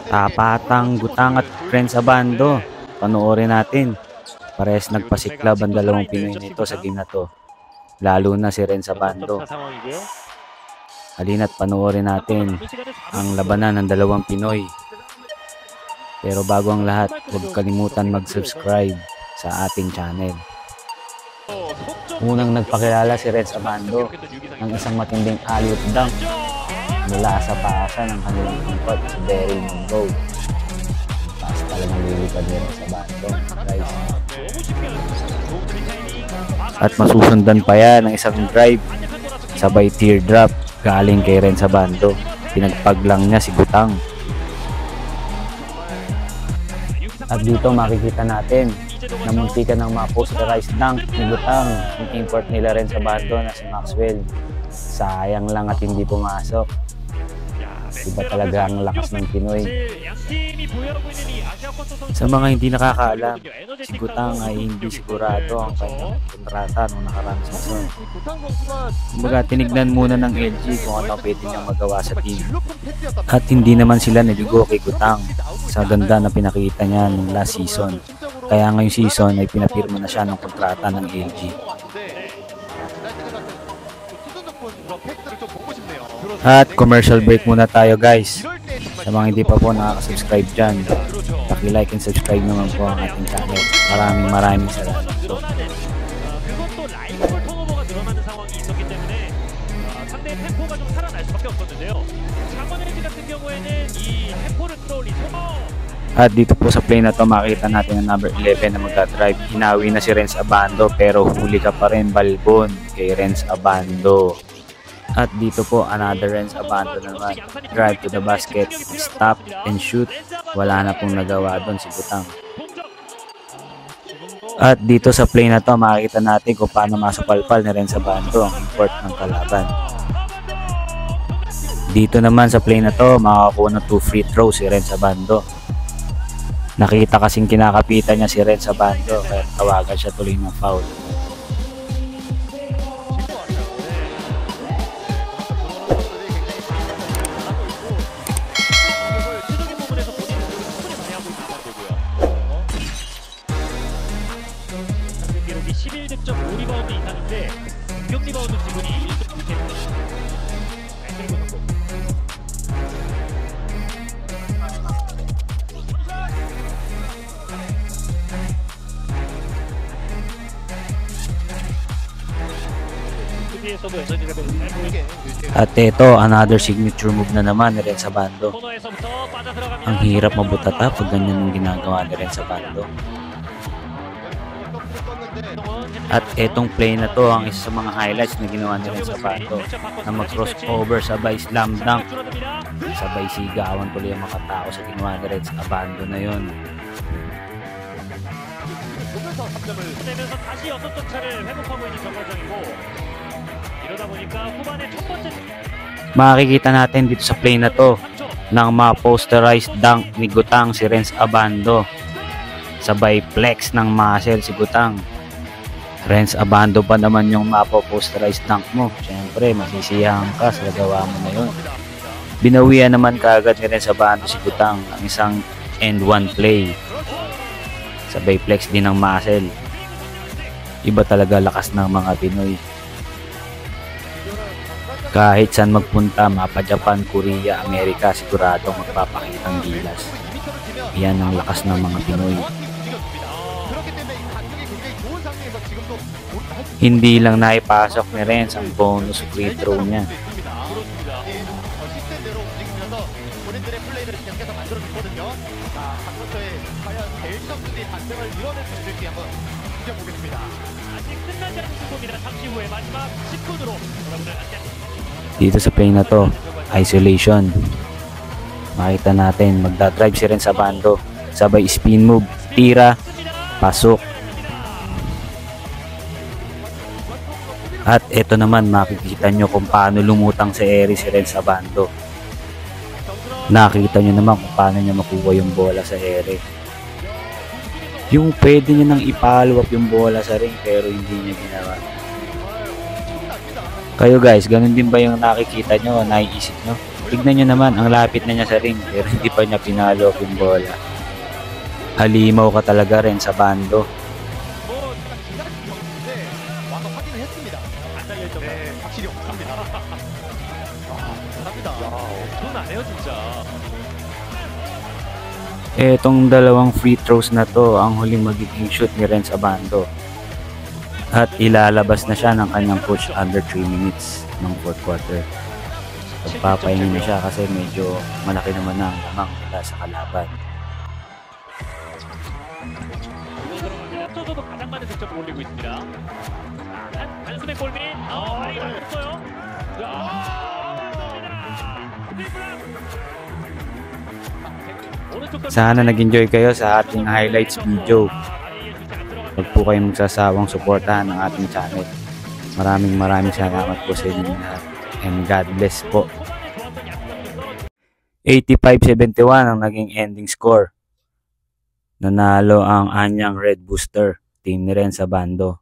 Tapatang, Gutang at Renz Abando. Panoorin natin. Parehas nagpasiklab ang dalawang Pinoy nito sa game na to. Lalo na si Renz Abando. Halina't panoorin natin ang labanan ng dalawang Pinoy. Pero bago ang lahat, huwag kalimutan mag-subscribe sa ating channel. Unang nagpakilala si Renz Abando ng isang matinding alley-oop dunk mula sa paasa ng kanilang import si Daryl Monroe. Taas talagang lilipad ni Renz Abando, guys. At masusundan pa yan ng isang drive sabay teardrop galing kay Renz Abando. Pinagpag lang niya si Gutang. At dito makikita natin na muntikan ng mga posterized dunk ni Gutang, yung import nila Renz Abando na si Maxwell. Sayang lang at hindi pumasok. Iba talaga ang lakas ng Pinoy. Sa mga hindi nakakaalam, si Gutang ay hindi sigurado ang kanyang kontrata noong nakaraang season. Kumbaga, tinignan muna ng LG kung ano pwede niyang magawa sa team. At hindi naman sila naligo kay Gutang sa ganda na pinakita niya noong last season. Kaya ngayong season ay pinapirma na siya ng kontrata ng LG. At commercial break muna tayo, guys. Sa mga hindi pa po nakaka-subscribe dyan, paki-like and subscribe naman po ang ating channel. Maraming salamat po. At dito po sa play na to makita natin ang number 11 na magdadrive. Hinawi na si Renz Abando pero huli ka pa rin, Balbon, kay Renz Abando. At dito po another Renz Abando naman. Drive to the basket, stop and shoot. Wala na pong nagawa doon si Gutang. At dito sa play na to makikita natin kung paano masupalpal ni Renz Abando ang import ng kalaban. Dito naman sa play na to makakakuha ng 2 free throws si Renz Abando. Nakita kasing kinakapitan niya si Renz Abando kaya tawagan siya tuloy ng foul. At ito, another signature move na naman ni Renz Abando. Ang hirap mabutata pag ganyan ang ginagawa ni Renz Abando. At etong play na to ang isa sa mga highlights na ginawa ni Renz Abando, na mag-crossover sabay slam dunk. Sabay sigawan tuloy ang mga tao sa ginawa ni Renz Abando na yun. Makikita natin dito sa play na to ng mga posterized dunk ni Gutang si Renz Abando. Sabay flex ng muscle si Gutang. Renz Abando pa naman yung mapoposterized dunk mo. Siyempre masisiyahan ka sa gawa mo na yun. Binawian naman kaagad ni Renz Abando si Gutang ang isang end one play. Sabay flex din ng muscle. Iba talaga lakas ng mga Pinoy. Kahit saan magpunta, mapa Japan, Korea, Amerika, siguradong magpapakitang gilas. Yan ang lakas ng mga Pinoy. Hindi lang naipasok ni Renz ang bonus free throw niya. Dito sa play na to, isolation. Makita natin, magdadrive si Renz Abando. Sabay spin move, tira, pasok. At ito naman, makikita nyo kung paano lumutang sa area si Renz Abando. Nakita nyo naman kung paano niya makuha yung bola sa area. Yung pwede niya nang ipalwap yung bola sa ring pero hindi niya ginawa. Kayo guys, ganun din ba yung nakikita nyo o naiisip nyo? Tignan nyo naman, ang lapit na niya sa ring pero hindi pa niya pinalo yung bola. Halimaw ka talaga rin sa bando. Etong dalawang free throws na to ang huling magiging shoot ni Renz Abando. At ilalabas na siya ng kanyang coach under 3 minutes ng 4th quarter. Pagpapahinga na siya kasi medyo malaki naman na ang lamang nila sa kalaban. Sana nag-enjoy kayo sa ating highlights video. Huwag po kayong magsasawang suportahan ng ating channel. Maraming salamat po sa inyo lahat. And God bless po. 85-71 ang naging ending score. Nanalo ang Anyang Red Booster, team ni Renz Abando.